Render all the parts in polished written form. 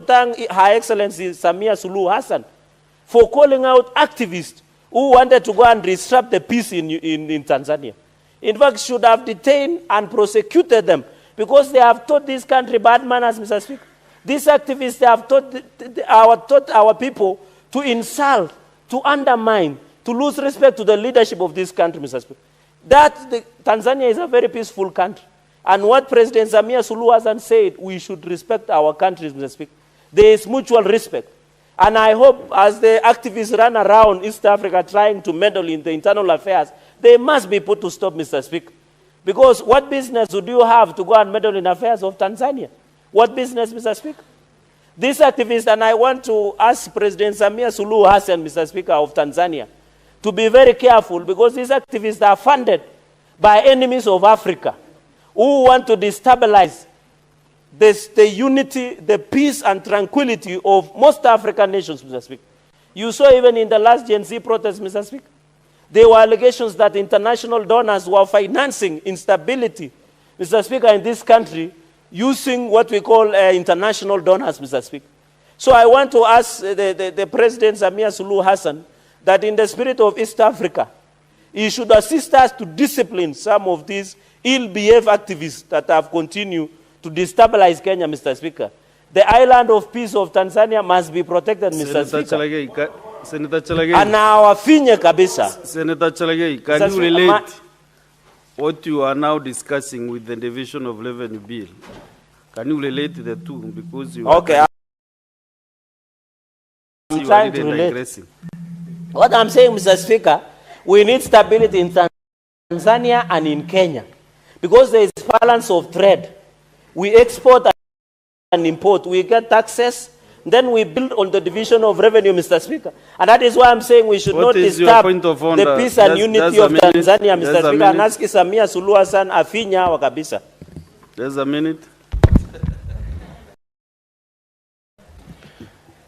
thank Her Excellency Samia Suluhu Hassan for calling out activists who wanted to go and disrupt the peace in Tanzania. In fact, should have detained and prosecuted them because they have taught this country bad manners, Mr. Speaker. These activists, they have taught our people to insult, to undermine, to lose respect to the leadership of this country, Mr. Speaker. Tanzania is a very peaceful country. And what President Samia Suluhu Hassan said, we should respect our countries, Mr. Speaker. There is mutual respect. And I hope as the activists run around East Africa trying to meddle in the internal affairs, they must be put to stop, Mr. Speaker. Because what business would you have to go and meddle in affairs of Tanzania? What business, Mr. Speaker? These activists, and I want to ask President Samia Suluhu Hassan, Mr. Speaker, of Tanzania, to be very careful because these activists are funded by enemies of Africa who want to destabilize the unity, the peace and tranquility of most African nations, Mr. Speaker. You saw even in the last Gen Z protest, Mr. Speaker, there were allegations that international donors were financing instability, Mr. Speaker, in this country using what we call international donors, Mr. Speaker. So I want to ask the President Samia Suluhu Hassan that in the spirit of East Africa, he should assist us to discipline some of these ill-behaved activists that have continued to destabilize Kenya, Mr. Speaker. The island of peace of Tanzania must be protected, Mr. Speaker. Senator Cherargei. And our finye kabisa. Senator Cherargei, can you relate what you are now discussing with the Division of Revenue Bill? Can you relate the two? Because you okay. I'm trying to relate. What I'm saying, Mr. Speaker, we need stability in Tanzania and in Kenya. Because there is balance of trade. We export and import. We get taxes. Then we build on the division of revenue, Mr. Speaker. And that is why I'm saying we should not disturb the peace and unity of Tanzania, Mr. Speaker. And ask Samia Suluhu Hassan afinya wakabisa. There's a minute.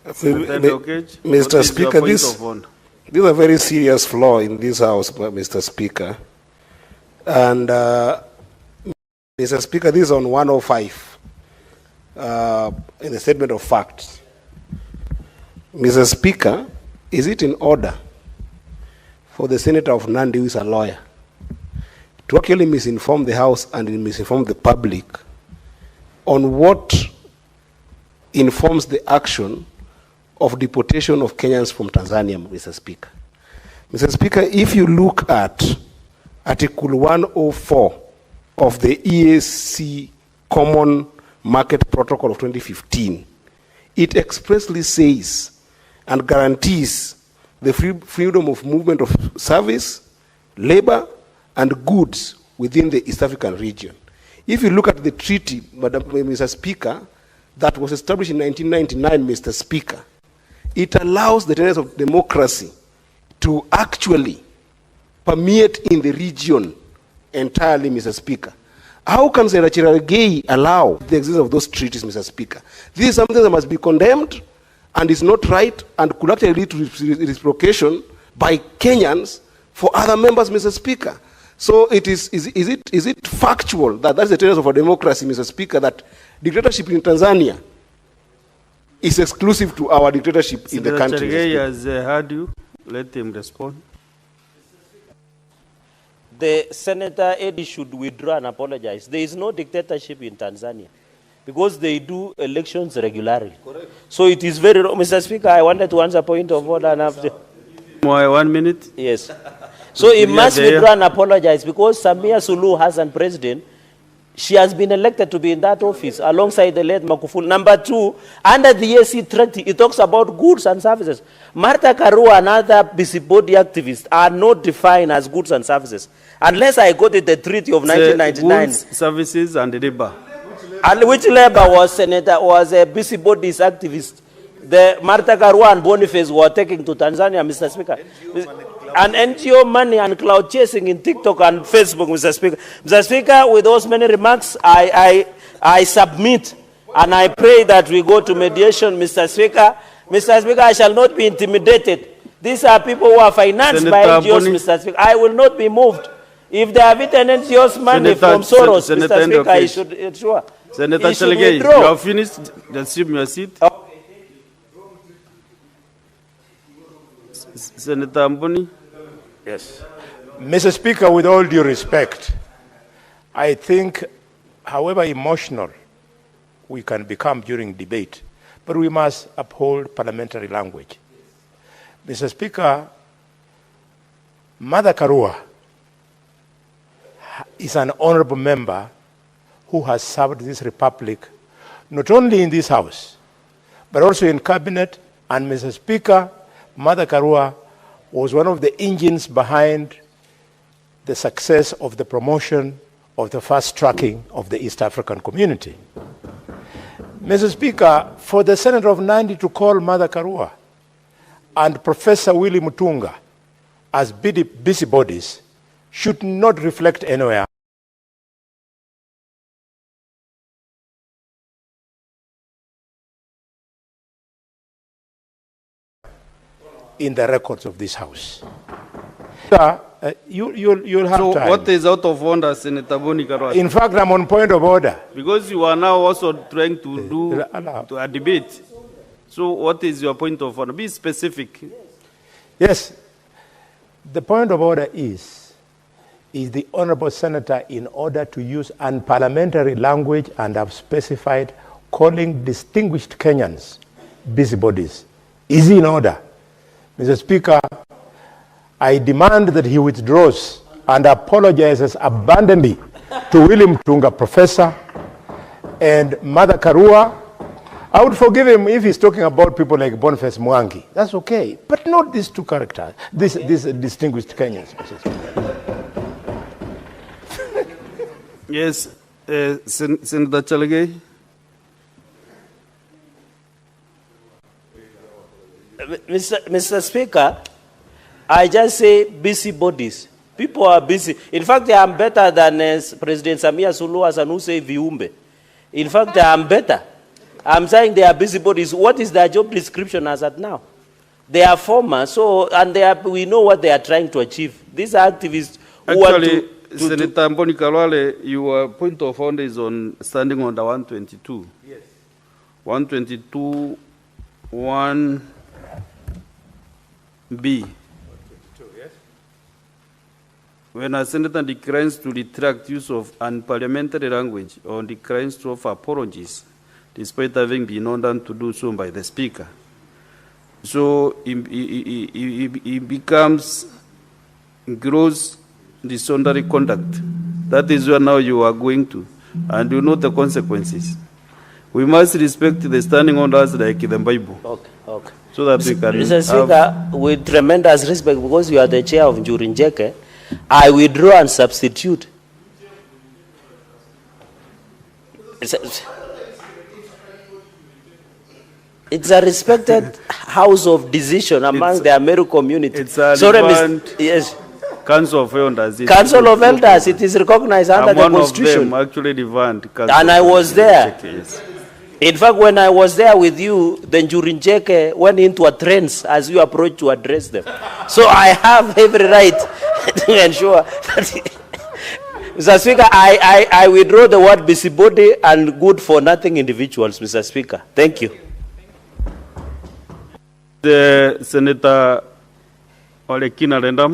Mr. Speaker, this is a very serious flaw in this House, Mr. Speaker. And, Mr. Speaker, this is on 105 in the statement of facts. Mr. Speaker, is it in order for the Senator of Nandi, who is a lawyer, to actually misinform the House and misinform the public on what informs the action of deportation of Kenyans from Tanzania, Mr. Speaker? Mr. Speaker, if you look at Article 104 of the EAC Common Market Protocol of 2015, it expressly says and guarantees the freedom of movement of service, labor, and goods within the East African region. If you look at the treaty, Mr. Speaker, that was established in 1999, Mr. Speaker, it allows the tenets of democracy to actually permeate in the region entirely, Mr. Speaker. How can Senator Cherargei allow the existence of those treaties, Mr. Speaker? This is something that must be condemned and is not right and could actually lead to reciprocation by Kenyans for other members, Mr. Speaker. So is it factual that that's the tenets of our democracy, Mr. Speaker, that dictatorship in Tanzania is exclusive to our dictatorship in the country? Senator Cherargei has heard you. Let him respond. The Senator Eddie should withdraw and apologize. There is no dictatorship in Tanzania because they do elections regularly. Correct. So it is very wrong. Mr. Speaker, I wanted to answer point of order and after. 1 minute? Yes. So he must withdraw and apologize because Samia Suluhu Hassan, president, she has been elected to be in that office alongside the late Magufuli. Number 2, under the EAC treaty, it talks about goods and services. Martha Karua and other busybody activists are not defined as goods and services. Unless I got it, the treaty of 1999. Goods, services, and labor. And which labor was a busybodies activist? The Martha Karua and Boniface were taking to Tanzania, Mr. Speaker. And NGO money and cloud chasing in TikTok and Facebook, Mr. Speaker. Mr. Speaker, with those many remarks, I submit and I pray that we go to mediation, Mr. Speaker. Mr. Speaker, I shall not be intimidated. These are people who are financed by NGOs, Mr. Speaker. I will not be moved. If they have eaten NGOs money from Soros, Mr. Speaker, I should ensure. Senator Cherargei, you have finished. Assume your seat. Okay. Senator Mboni. Yes. Mr. Speaker, with all due respect, I think, however emotional we can become during debate, but we must uphold parliamentary language. Mr. Speaker, Mother Karua is an honorable member who has served this republic, not only in this house, but also in cabinet. And Mr. Speaker, Mother Karua was one of the engines behind the success of the promotion of the fast tracking of the East African community. Mr. Speaker, for the Senator of Nandi to call Mother Karua and Professor Willie Mutunga as busybodies should not reflect anywhere in the records of this House. You'll have so time. What is out of order, Senator Boni Karua? In fact, I'm on point of order. Because you are now also trying to do a debate. So what is your point of order? Be specific. Yes. The point of order is the Honorable Senator, in order to use unparliamentary language, and I've specified calling distinguished Kenyans busybodies, is in order. Mr. Speaker, I demand that he withdraws and apologizes abundantly to William Tunga, Professor, and Mother Karua. I would forgive him if he's talking about people like Boniface Mwangi. That's okay. But not these two characters, these distinguished Kenyans, Mr. Speaker. Yes, Senator Cherargei. Mr. Speaker, I just say busybodies. People are busy. In fact, I am better than President Samia Suluhu Hassan, who say viumbe. In fact, I am better. I'm saying they are busybodies. What is their job description as at now? They are former, so, and we know what they are trying to achieve. These are activists who actually, want to Senator Mboni Khalwale, your point of order is on standing under 122. Yes. 122, 1B. Yes. When a senator declines to retract use of unparliamentary language or declines to offer apologies, despite having been ordered to do so by the Speaker. So he becomes gross disorderly conduct. That is where now you are going to, and you know the consequences. We must respect the standing orders like the Bible. Okay, okay. So that we can Mr. Speaker, with tremendous respect, because you are the chair of Cherargei, I withdraw and substitute. It's a respected house of decision among the American community. It's a yes. Council of Elders. Council of Elders, it is recognized under the Constitution. One of them actually revamped. And I was there. Yes. In fact, when I was there with you, the Cherargei went into a trance as you approached to address them. So I have every right to ensure that Mr. Speaker, I withdraw the word busybody and good for nothing individuals, Mr. Speaker. Thank you. The Senator Olekina Rendam.